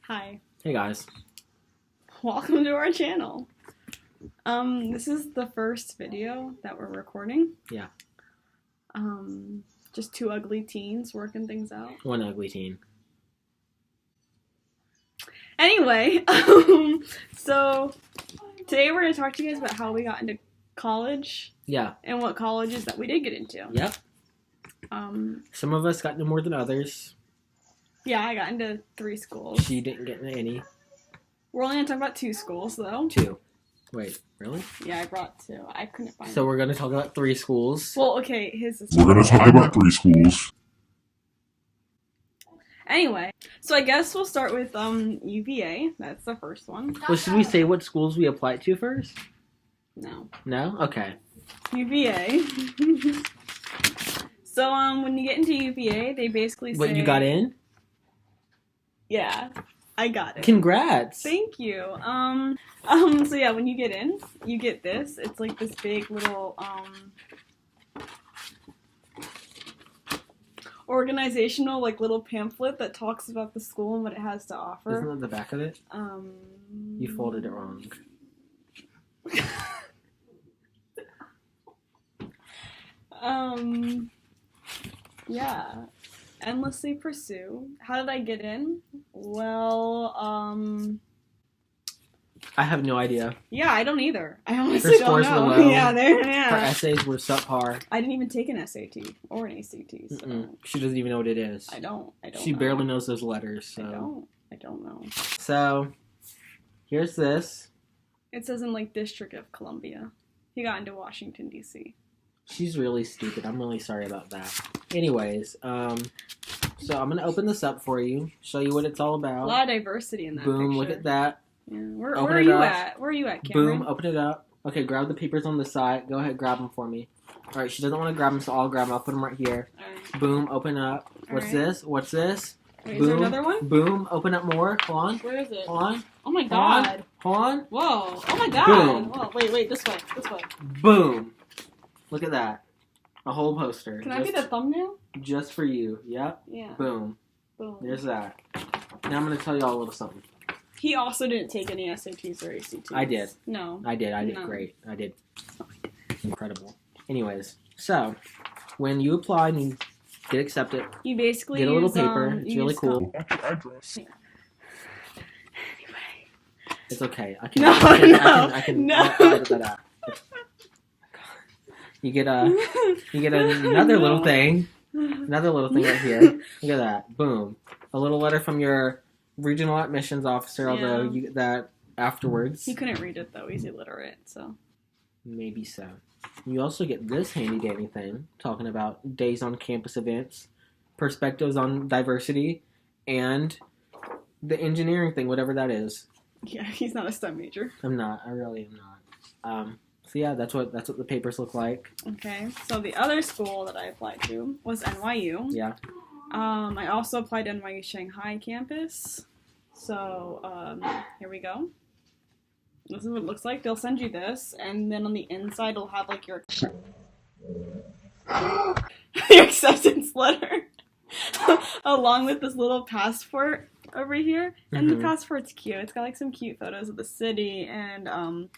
Hi. Hey guys. Welcome to our channel. This is the first video that we're recording. Yeah. Just two ugly teens working things out. One ugly teen. Anyway, so today we're going to talk to you guys about how we got into college. Yeah. And what colleges that we did get into. Yep. Some of us got into more than others. Yeah, I got into 3 schools. She didn't get into any. We're only going to talk about 2 schools, though. 2. Wait, really? Yeah, I brought 2. I couldn't find So we're going to talk about 3 schools. Well, okay, his is... We're going to talk about 3 schools. Anyway, so I guess we'll start with UVA. That's the first one. Well, should we say what schools we applied to first? No. No? Okay. UVA. So when you get into UVA, they basically say... What, you got in? Yeah, I got it. Congrats! Thank you. So yeah, when you get in, you get this. It's like this big little organizational little pamphlet that talks about the school and what it has to offer. Isn't that the back of it? You folded it wrong. Yeah. Endlessly pursue. How did I get in? Well, I have no idea. yeah, I don't either. I honestly Her don't scores know. were low. Yeah, Her yeah. essays were subpar. I didn't even take an SAT or an ACT. So She doesn't even know what it is. I don't. She know. barely knows those letters. So. I don't know. So, here's this. It says in District of Columbia. He got into Washington D.C. She's really stupid. I'm really sorry about that. Anyways, so I'm going to open this up for you, show you what it's all A about. lot of diversity in that Boom, picture. look at that. Yeah. Where Open are it you up. at? Where are you at, Cameron? Boom, open it up. Okay, grab the papers on the side. Go ahead, grab them for me. Alright, she doesn't want to grab them, so I'll grab them. I'll put them right here. Alright. Boom, open up. What's Alright. this? What's this? Wait, Boom. is there another one? Boom, open up more. Hold on. Where is it? Hold on. Oh my Hold on. god. Hold on. Whoa. Oh my god. Boom. Whoa. Wait, this way. Boom. Look at that. A whole poster. Can I be the thumbnail? Just for you. Yep. Yeah. Boom. Boom. There's that. Now I'm going to tell you all a little something. He also didn't take any SATs or ACTs. I did. No. I did No. great. I did incredible. Anyways, so when you apply and you get accepted, You basically get a little use, paper. It's you really use cool. What's your address? Anyway. It's okay. I can. No, I can no. I'll edit that out. You get another little thing. Another little thing right here. Look at that. Boom. A little letter from your regional admissions officer. Although Yeah. you get that afterwards. He couldn't read it though. He's illiterate, so. Maybe so. You also get this handy dandy thing talking about days on campus events, perspectives on diversity, and the engineering thing, whatever that is. Yeah, he's not a STEM major. I'm not. I really am not. So yeah, that's what the papers look like. Okay, so the other school that I applied to was NYU. Yeah. I also applied to NYU Shanghai campus. So, here we go. This is what it looks like. They'll send you this, and then on the inside it'll have your your acceptance letter, along with this little passport over here. And the passport's cute. It's got some cute photos of the city and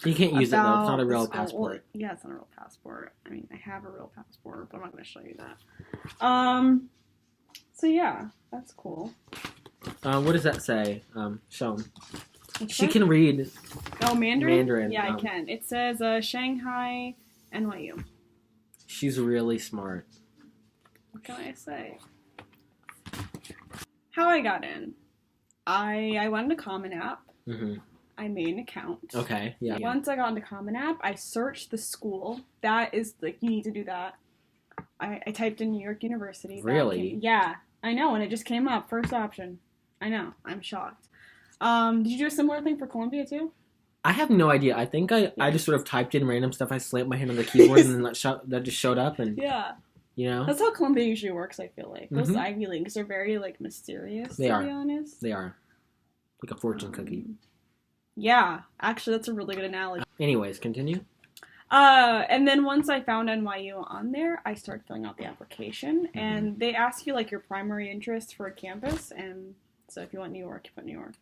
You can't use it though. It's not a about real the school. passport. Well, yeah, it's not a real passport. I mean, I have a real passport, but I'm not going to show you that. So yeah, that's cool. What does that say? Show 'em. What's She that? can read. Oh, Mandarin? Mandarin, Yeah, I can. It says Shanghai, NYU. She's really smart. What can I say? How I got in. I went into Common App. Mm-hmm. I made an account. Okay. Yeah. Once I got into Common App, I searched the school. That is, you need to do that. I typed in New York University. Really? Yeah, I know, and it just came up, first option. I know, I'm shocked. Did you do a similar thing for Columbia, too? I have no idea. I think I just sort of typed in random stuff. I slammed my hand on the keyboard and then that just showed up. And Yeah. you know, That's how Columbia usually works, I feel like. Those Mhm. Ivy Leagues are very, mysterious, They to are. be honest. they are like a fortune cookie. Yeah, actually, that's a really good analogy. Anyways, continue. And then once I found NYU on there, I started filling out the application, and they ask you your primary interest for a campus, and So if you want New York, you put New York.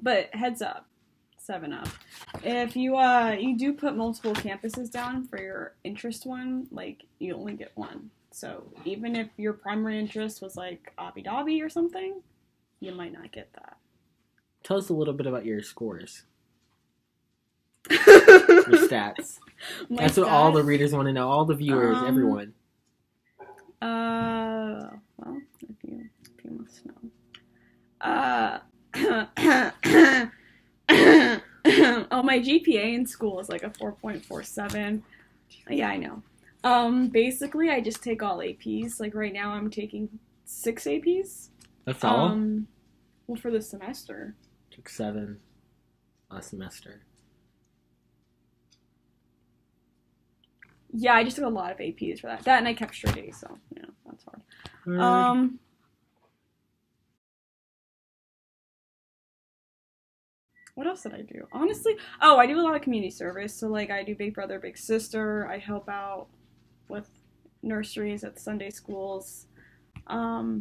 But heads up, 7 up. If you do put multiple campuses down for your interest one, like you only get one. So even if your primary interest was like Abu Dhabi or something, you might not get that. Tell us a little bit about your scores. Your stats. That's what all the readers want to know. All the viewers, everyone. Well, if you must know. Oh, my GPA in school is like a 4.47. Yeah, I know. Basically, I just take all APs. Like right now, I'm taking 6 APs. That's all? Well, for the semester. Took 7 last semester. Yeah, I just took a lot of APs for that. That and I kept straight A's, so yeah, that's hard. What else did I do? Honestly, I do a lot of community service. So like I do Big Brother, Big Sister. I help out with nurseries at Sunday schools. I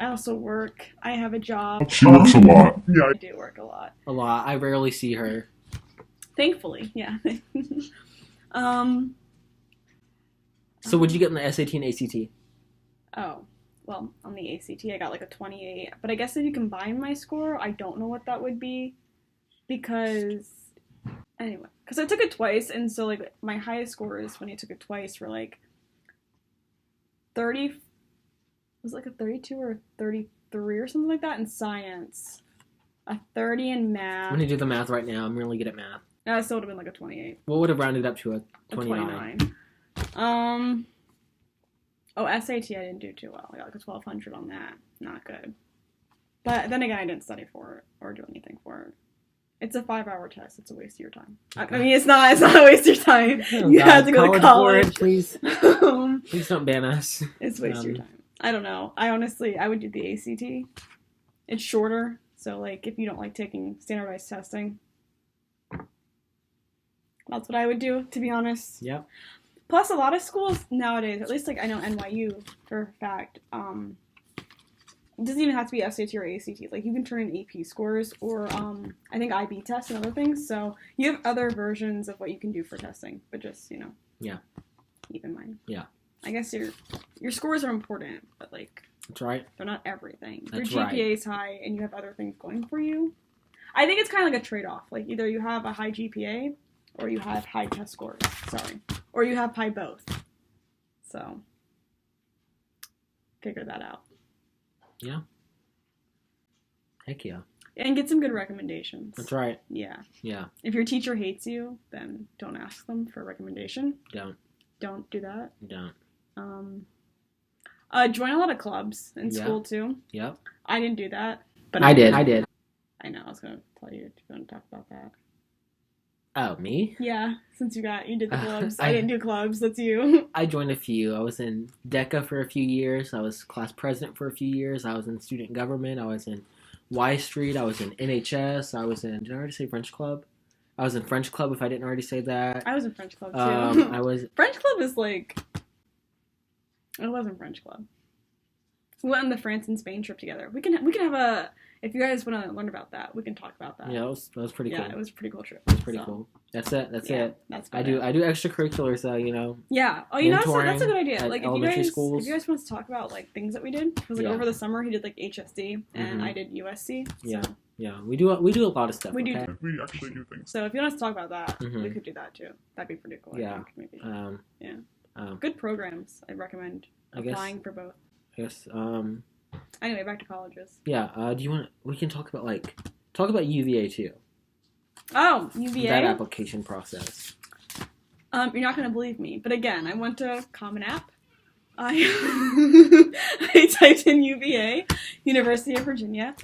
also work. I have a job. She works a lot. Yeah, I do work a lot. A lot. I rarely see her. Thankfully, yeah. So what'd you get in the SAT and ACT? Oh, well, on the ACT I got like a 28. But I guess if you combine my score, I don't know what that would be. Because I took it twice, and so like my highest scores when I took it twice were like 30. Was it like a 32 or a 33 or something like that in science. A 30 in math. I'm gonna do the math right now. I'm really good at math. No, it still would have been like a 28. What would have rounded up to a 29? SAT I didn't do too well. I got like a 1200 on that. Not good. But then again, I didn't study for it or do anything for it. It's a 5-hour test. It's a waste of your time. Okay. I mean, it's not a waste of your time. You have to go to college. Board, please. Please don't ban us. It's a waste of your time. I don't know. I would do the ACT. It's shorter, so like if you don't like taking standardized testing, that's what I would do, to be honest. Yep. Plus, a lot of schools nowadays, at least like I know NYU for a fact, it doesn't even have to be SAT or ACT. Like you can turn in AP scores or I think IB tests and other things. So you have other versions of what you can do for testing, but just Yeah. keep in mind. Yeah. I guess your scores are important, but like That's right. they're not everything. That's Your GPA is high and you have other things going for you. I think it's kind of like a trade-off. Like either you have a high GPA or you have high test scores. Sorry. Or you have high both. So figure that out. Yeah. Heck yeah. And get some good recommendations. That's right. Yeah. Yeah. If your teacher hates you, then don't ask them for a recommendation. Don't do that. Don't. Join a lot of clubs in school too. Yep. I didn't do that. But I did. I know, I was going to tell you if you want to talk about that. Oh, me? Yeah, since you did the clubs. I didn't do clubs, that's you. I joined a few. I was in DECA for a few years. I was class president for a few years. I was in student government. I was in Y Street. I was in NHS. I was in, did I already say French Club? I was in French Club if I didn't already say that. I was in French Club too. French Club is like, I was in French Club. We went on the France and Spain trip together. We can have a, if you guys want to learn about that, we can talk about that. Yeah, that was pretty cool. Yeah, it was a pretty cool trip. It was pretty cool. That's it. That's it. That's I do extracurriculars though, Yeah. Oh, that's a good idea. Like if you guys want to talk about like things that we did, because like over the summer he did like HSD and I did USC. So. Yeah. We do a lot of stuff. We do. Okay? We actually do things. So if you want us to talk about that, we could do that too. That'd be pretty cool. Yeah. I think, maybe. Good programs. I recommend applying for both. I guess. Anyway, back to colleges. Yeah. Do you want? We can talk about UVA too. Oh, UVA. That application process. You're not gonna believe me, but again, I went to Common App. I typed in UVA, University of Virginia.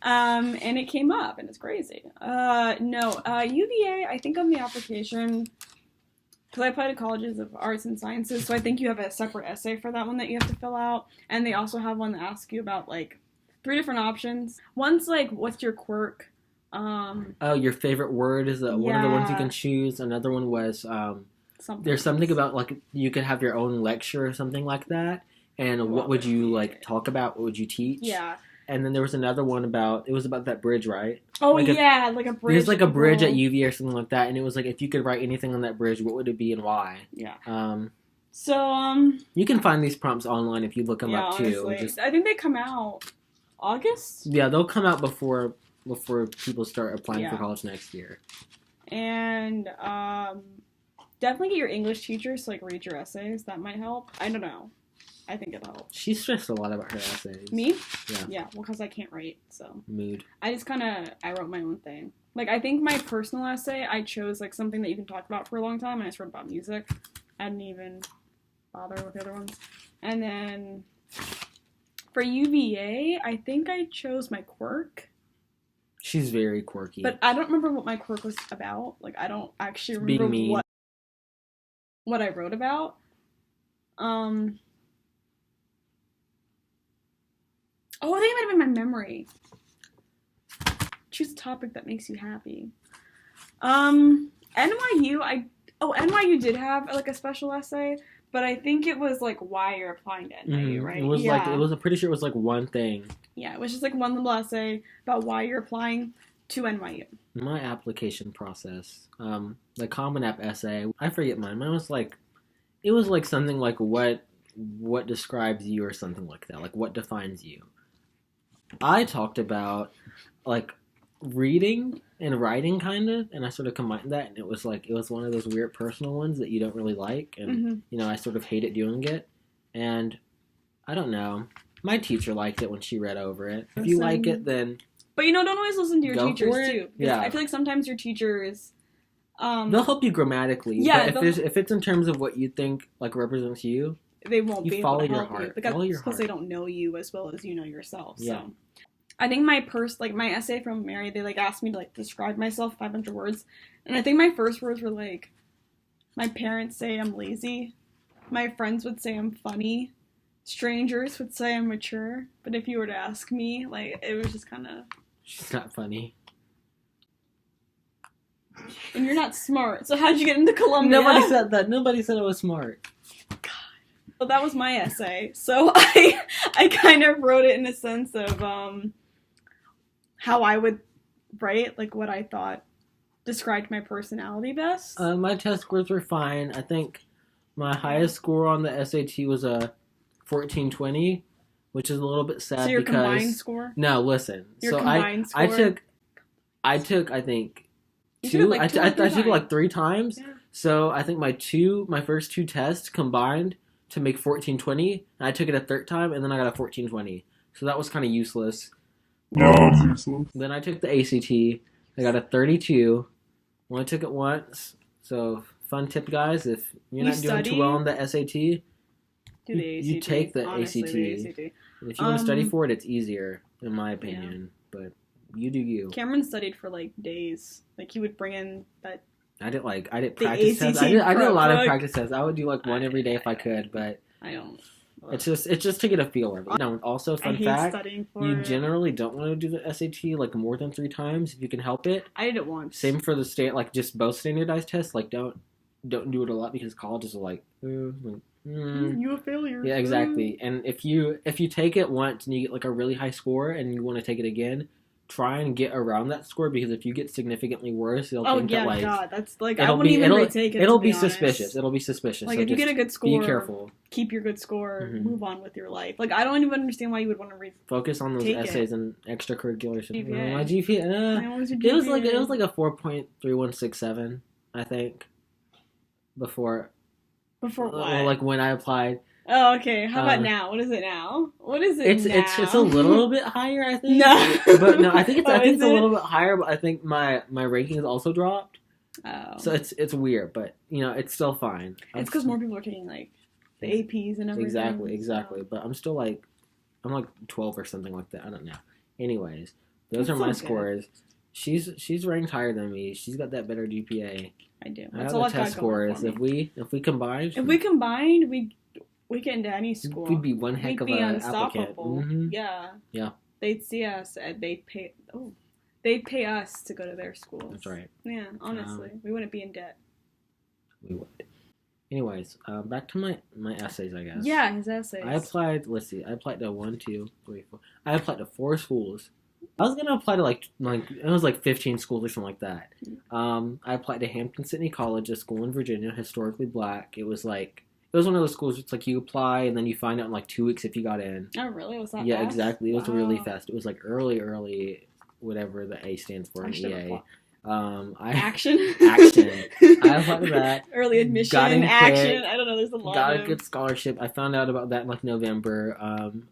And it came up, and it's crazy. UVA. I think on the application, because I applied to colleges of arts and sciences, so I think you have a separate essay for that one that you have to fill out, and they also have one that asks you about like 3 different options. One's like, what's your quirk? Your favorite word is one of the ones you can choose. Another one was there's something about like you could have your own lecture or something like that. and what would you like talk about? What would you teach? Yeah. And then there was another one about that bridge, right? Oh, like like a bridge. There's like a bridge at UVA or something like that, and it was like if you could write anything on that bridge, what would it be and why? Yeah. So you can find these prompts online if you look them up too. Honestly. I think they come out August. Yeah, they'll come out before people start applying for college next year. And definitely get your English teachers to like read your essays. That might help. I don't know. I think it'll help. She stressed a lot about her essays. Me? Yeah. Yeah, well, because I can't write, so. Mood. I wrote my own thing. Like, I think my personal essay, I chose, like, something that you can talk about for a long time, and I just wrote about music. I didn't even bother with the other ones. And then, for UVA, I think I chose my quirk. She's very quirky. But I don't remember what my quirk was about. Like, I don't actually remember what I wrote about. Oh, I think it might have been my memory. Choose a topic that makes you happy. NYU, NYU did have like a special essay, but I think it was like why you're applying to NYU, right? It was I'm pretty sure it was like one thing. Yeah, it was just like one little essay about why you're applying to NYU. My application process, the Common App essay, I forget mine. Mine was like, it was like something like what describes you or something like that, like what defines you. I talked about like reading and writing kind of, and I sort of combined that, and it was one of those weird personal ones that you don't really like, and I sort of hated doing it, and I don't know. My teacher liked it when she read over it. If you like it, then but don't always listen to your teachers too. Yeah, I feel like sometimes your teachers they'll help you grammatically. Yeah, but if it's in terms of what you think like represents you, they won't be able to help you because they don't know you as well as you know yourself. Yeah. So I think my essay from Mary, they like asked me to like describe myself 500 words, and I think my first words were like, my parents say I'm lazy, my friends would say I'm funny, strangers would say I'm mature, but if you were to ask me, like it was just kind of. She's not funny. And you're not smart, so how'd you get into Columbia? Nobody said that. Nobody said I was smart. Well, that was my essay, so I kind of wrote it in a sense of how I would write, like what I thought described my personality best. My test scores were fine. I think my highest score on the SAT was a 1420, which is a little bit sad. So your because combined score? No, listen. Your combined score? I took I think you two. Like I took it like 3 times. Yeah. So I think my first 2 tests combined to make 1420, and I took it a third time, and then I got a 1420. So that was kind of useless. Then I took the ACT. I got a 32. Only took it once. So fun tip, guys: if you're not doing too well on the SAT, you take the ACT. And if you want to study for it, it's easier, in my opinion. Yeah. But you do you. Cameron studied for like days. Like he would bring in that. I did practice tests. I did a lot of practice tests. I would do like one every day if I could, but I don't. It's just to get a feel of it. No, also, fun fact, you generally don't want to do the SAT like more than 3 times if you can help it. I did it once. Same for the just both standardized tests. Like don't do it a lot because colleges are like, you a failure. Yeah, exactly. And if you take it once and you get like a really high score and you want to take it again, try and get around that score, because if you get significantly worse, they'll think that like God, that's like I wouldn't even retake it. It'll be suspicious. It'll be suspicious. Like so if you get a good score, be careful. Keep your good score. Move on with your life. Like I don't even understand why you would want to focus on those essays and extracurriculars. GPA. My GPA. It was like a 4.3167, I think. Before what? Well, like when I applied. Oh, okay. How about now? What is it now? It's a little bit higher, I think. No, but no, I think it's a little bit higher. But I think my rankings also dropped. Oh, so it's weird, but it's still fine. It's because more people are taking like the APs and everything. Exactly. So. But I'm still like 12 or something like that. I don't know. Anyways, those are my scores. She's ranked higher than me. She's got that better GPA. I do. That's all the test scores. If we combined, we get into any school. We'd be one heck of an applicant. Mm-hmm. Yeah. They'd see us and they'd pay us to go to their schools. That's right. Yeah, honestly. We wouldn't be in debt. We would. Anyways, back to my essays, I guess. Yeah, his essays. I applied. Let's see. I applied to 1, 2, 3, 4. I applied to 4 schools. I was gonna apply to like it was like 15 schools or something like that. I applied to Hampton-Sydney College, a school in Virginia, historically black. It was one of those schools. It's like you apply and then you find out in like 2 weeks if you got in. Oh, really? Was that Yeah, fast? exactly. It was Wow. really fast. It was like early, whatever the A stands for in EA. Action. Action. I applied to that. Early admission. Got in Action. quick, I don't know. There's a lot. Got a good scholarship. I found out about that in like November.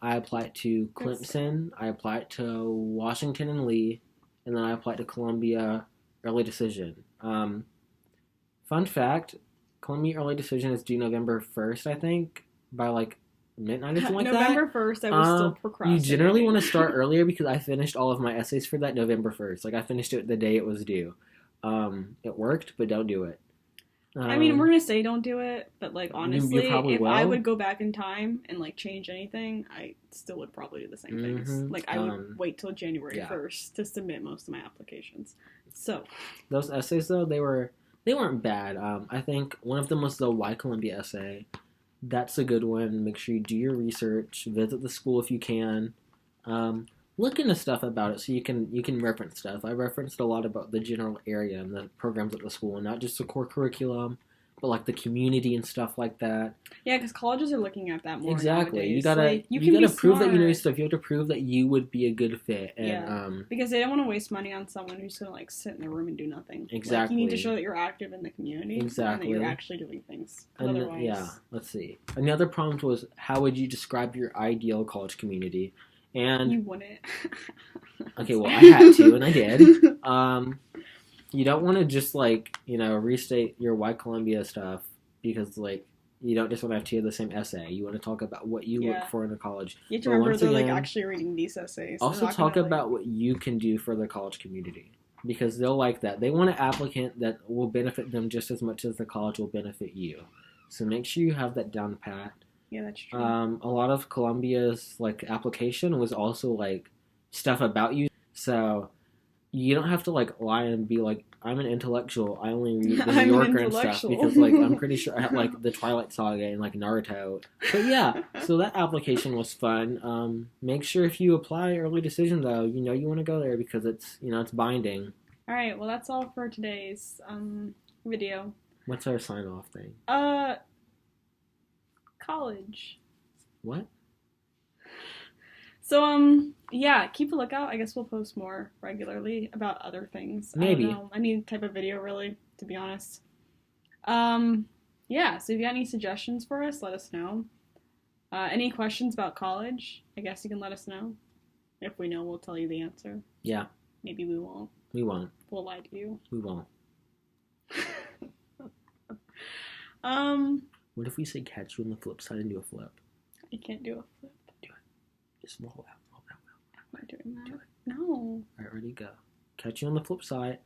I applied to Clemson. I applied to Washington and Lee, and then I applied to Columbia early decision. Fun fact: Columbia early decision is due November 1st, I think, by like midnight or something like that. November 1st, I was still procrastinating. You generally want to start earlier because I finished all of my essays for that November 1st. Like I finished it the day it was due. It worked, but don't do it. I mean, we're gonna say don't do it, but like honestly, probably if will. I would go back in time and like change anything, I still would probably do the same things. Like I would wait till January 1st to submit most of my applications. So those essays though, they weren't bad. I think one of them was the Why Columbia essay. That's a good one. Make sure you do your research, visit the school if you can. Look into stuff about it so you can reference stuff. I referenced a lot about the general area and the programs at the school, and not just the core curriculum, but like the community and stuff like that. Yeah, because colleges are looking at that more. Exactly. Nowadays. You gotta like, you gotta prove that you know stuff. You have to prove that you would be a good fit. And, because they don't want to waste money on someone who's gonna like sit in their room and do nothing. Exactly. Like, you need to show that you're active in the community. Exactly. And that you're actually doing things. And otherwise, yeah. Let's see. Another prompt was, how would you describe your ideal college community? And you wouldn't. okay, well, I had to, and I did. You don't want to just like restate your Why Columbia stuff because like you don't just want to have 2 of the same essay. You want to talk about what you look for in a college. You have to remember they're like actually reading these essays. Also, talk about what you can do for the college community because they'll like that. They want an applicant that will benefit them just as much as the college will benefit you. So make sure you have that down pat. Yeah, that's true. A lot of Columbia's like application was also like stuff about you, so you don't have to like lie and be like, I'm an intellectual. I only read the New Yorker and stuff because like I'm pretty sure I had like the Twilight Saga and like Naruto. But yeah, so that application was fun. Make sure if you apply early decision though, you want to go there because it's it's binding. All right, well that's all for today's video. What's our sign off thing? College. What? So, yeah, keep a lookout. I guess we'll post more regularly about other things. Maybe. I don't know. Any type of video, really, to be honest. Yeah, so if you got any suggestions for us, let us know. Any questions about college, I guess you can let us know. If we know, we'll tell you the answer. Yeah. Maybe we won't. We won't. We'll lie to you. We won't. What if we say catch you on the flip side and do a flip? I can't do a flip. Do it. Just roll out. Roll out. I'm not doing that. Do it. No. Alright, ready, go. Catch you on the flip side.